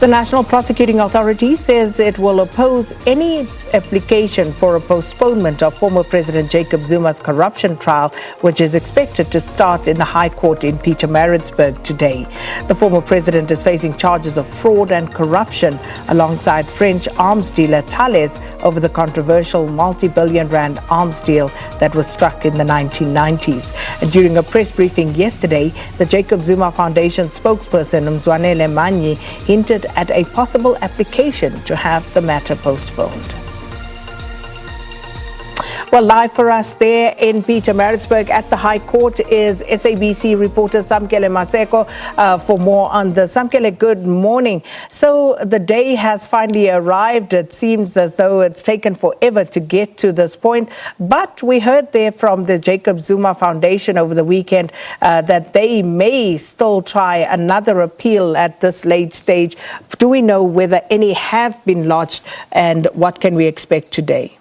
The National Prosecuting Authority says it will oppose any application for a postponement of former President Jacob Zuma's corruption trial, which is expected to start in the High Court in Pietermaritzburg today. The former president is facing charges of fraud and corruption alongside French arms dealer Thales over the controversial multi-billion rand arms deal that was struck in the 1990s. And during a press briefing yesterday, the Jacob Zuma Foundation spokesperson Mzwanele Manyi hinted at a possible application to have the matter postponed. Well, live for us there in Pietermaritzburg at the High Court is SABC reporter Samkele Maseko for more on the. Samkele, good morning. So the day has finally arrived. It seems as though it's taken forever to get to this point. But we heard there from the Jacob Zuma Foundation over the weekend that they may still try another appeal at this late stage. Do we know whether any have been lodged, and what can we expect today?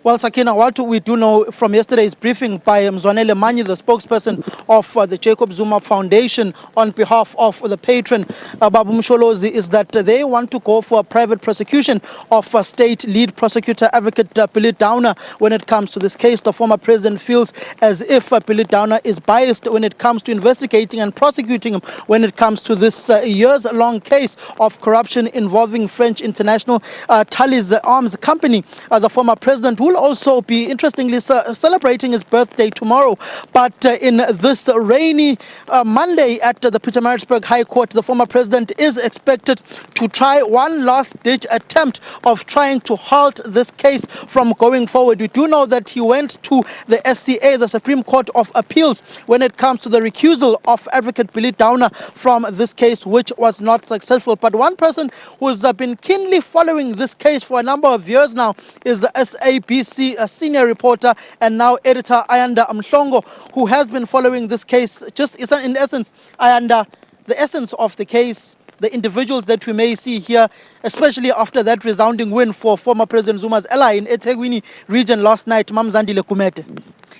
Well, Sakina, what we do know from yesterday's briefing by Mzwanele Manyi, the spokesperson of the Jacob Zuma Foundation on behalf of the patron, Babu Msholozi, is that they want to go for a private prosecution of state lead prosecutor advocate Billy Downer when it comes to this case. The former president feels as if Billy Downer is biased when it comes to investigating and prosecuting him when it comes to this years-long case of corruption involving French international Thales arms company. The former president will also be, interestingly, celebrating his birthday tomorrow. But in this rainy Monday at the Pietermaritzburg High Court, the former president is expected to try one last-ditch attempt of trying to halt this case from going forward. We do know that he went to the SCA, the Supreme Court of Appeals, when it comes to the recusal of advocate Billy Downer from this case, which was not successful. But one person who's been keenly following this case for a number of years now is the SABC a senior reporter and now editor Ayanda Mhlongo, who has been following this case. Just in essence, Ayanda, the essence of the case, the individuals that we may see here, especially after that resounding win for former President Zuma's ally in eThekwini region last night, Zandile Kumete.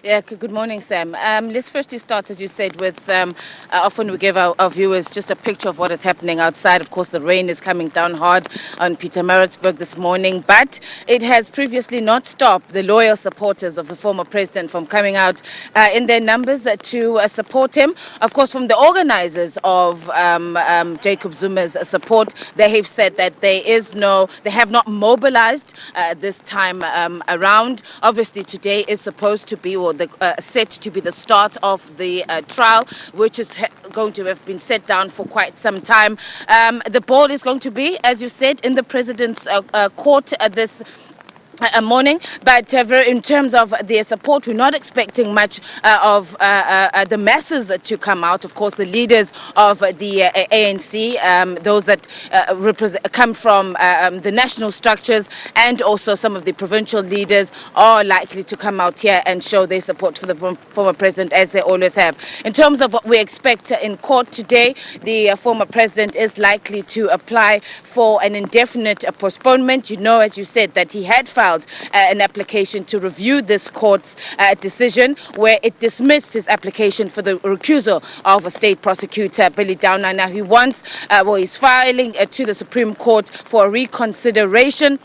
Yeah, good morning, Sam. Let's firstly start, as you said, with often we give our viewers just a picture of what is happening outside. Of course, the rain is coming down hard on Pietermaritzburg this morning, but it has previously not stopped the loyal supporters of the former president from coming out in their numbers to support him. Of course, from the organizers of Jacob Zuma's support, they have said that they have not mobilized this time around. Obviously, today is supposed to be, or set to be, the start of the trial, which is going to have been set down for quite some time. The ball is going to be, as you said, in the president's court this morning, but in terms of their support, we're not expecting much of the masses to come out. Of course, the leaders of the ANC, those that come from the national structures, and also some of the provincial leaders are likely to come out here and show their support for the former president, as they always have. In terms of what we expect in court today, the former president is likely to apply for an indefinite postponement. You know, as you said, that he had filed an application to review this court's decision, where it dismissed his application for the recusal of a state prosecutor, Billy Downer. Now he's filing to the Supreme Court for a reconsideration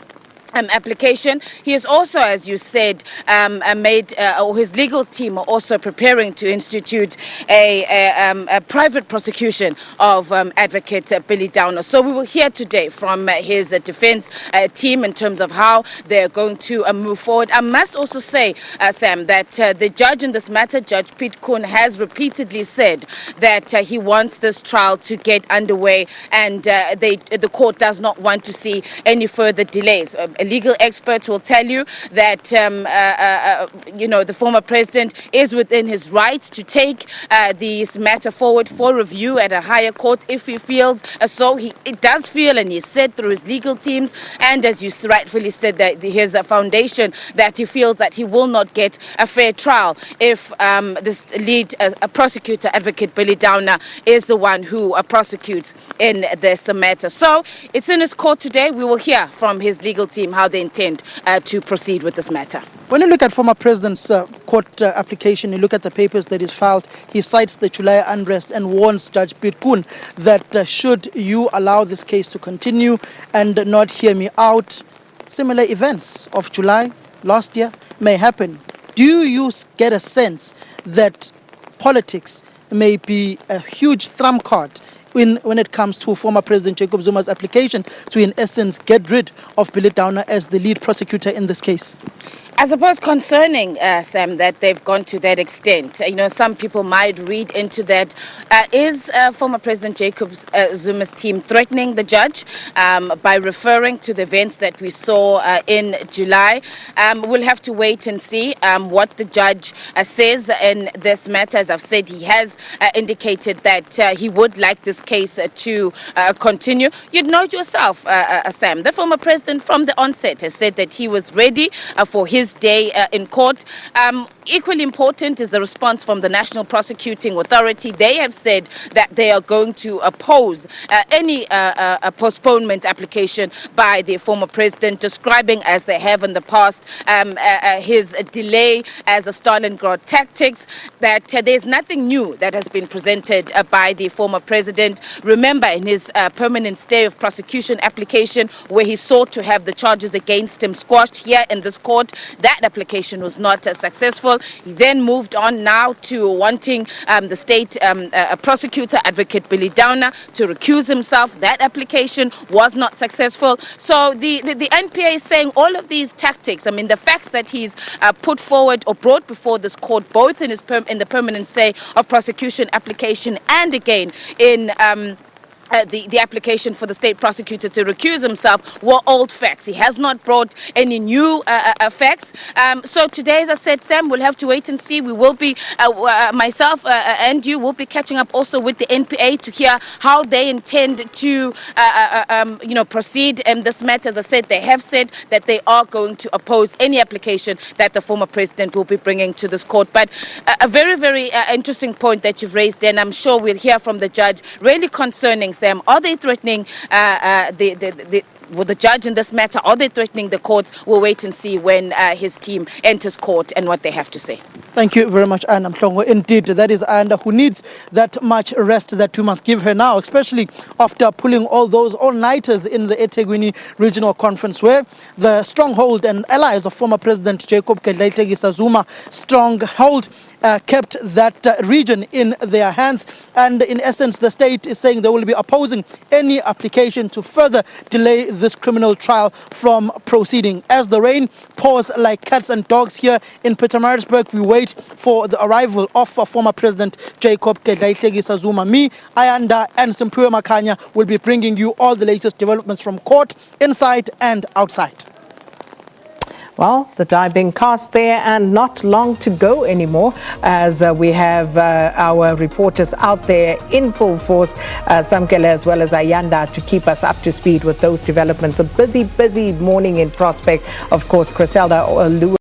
application. He is also, as you said, his legal team are also preparing to institute a private prosecution of advocate Billy Downer. So we will hear today from his defense team in terms of how they're going to move forward. I must also say, Sam, that the judge in this matter, Judge Piet Koen, has repeatedly said that he wants this trial to get underway, and the court does not want to see any further delays. Legal experts will tell you that the former president is within his rights to take this matter forward for review at a higher court if he feels so. He does feel, and he said through his legal teams, and as you rightfully said, that his foundation, that he feels that he will not get a fair trial if this lead prosecutor, advocate Billy Downer, is the one who prosecutes in this matter. So it's in his court today. We will hear from his legal team team how they intend to proceed with this matter. When you look at former president's court application, you look at the papers that is filed, he cites the July unrest and warns Judge Pitkun that should you allow this case to continue and not hear me out, similar events of July last year may happen. Do you get a sense that politics may be a huge trump card when it comes to former President Jacob Zuma's application to, in essence, get rid of Billy Downer as the lead prosecutor in this case? I suppose concerning, Sam, that they've gone to that extent. Some people might read into that. Is former President Jacob Zuma's team threatening the judge by referring to the events that we saw in July? We'll have to wait and see what the judge says in this matter. As I've said, he has indicated that he would like this case to continue. You'd know yourself, Sam, the former president from the onset has said that he was ready for his day in court. Equally important is the response from the National Prosecuting Authority. They have said that they are going to oppose any postponement application by the former president, describing, as they have in the past, his delay as a Stalingrad tactics, that there's nothing new that has been presented by the former president. Remember, in his permanent stay of prosecution application, where he sought to have the charges against him squashed here in this court, that application was not successful. He then moved on now to wanting the state prosecutor, Advocate Billy Downer, to recuse himself. That application was not successful. So the NPA is saying all of these tactics, the facts that he's put forward or brought before this court, both in the permanent stay of prosecution application and again in the application for the state prosecutor to recuse himself, were old facts. He has not brought any new facts. So today, as I said, Sam, we'll have to wait and see. We will be, myself and you will be catching up also with the NPA to hear how they intend to, proceed in this matter. As I said, they have said that they are going to oppose any application that the former president will be bringing to this court. But a very, very interesting point that you've raised, and I'm sure we'll hear from the judge, really concerning, Sam, are they threatening the judge in this matter? Are they threatening the courts? We'll wait and see when his team enters court and what they have to say. Thank you very much, Anna Mhlongo. Indeed, that is Anna, who needs that much rest that we must give her now, especially after pulling all those all-nighters in the eThekwini Regional Conference, where the stronghold and allies of former President Jacob Zuma stronghold kept that region in their hands. And in essence, the state is saying they will be opposing any application to further delay this criminal trial from proceeding. As the rain pours like cats and dogs here in Pietermaritzburg, we wait for the arrival of former President Jacob Zuma. Me, Ayanda, and Samkele Maseko will be bringing you all the latest developments from court, inside and outside. Well, the die being cast there and not long to go anymore, as we have our reporters out there in full force, Samkele as well as Ayanda, to keep us up to speed with those developments. A busy morning in prospect. Of course, Griselda Lewis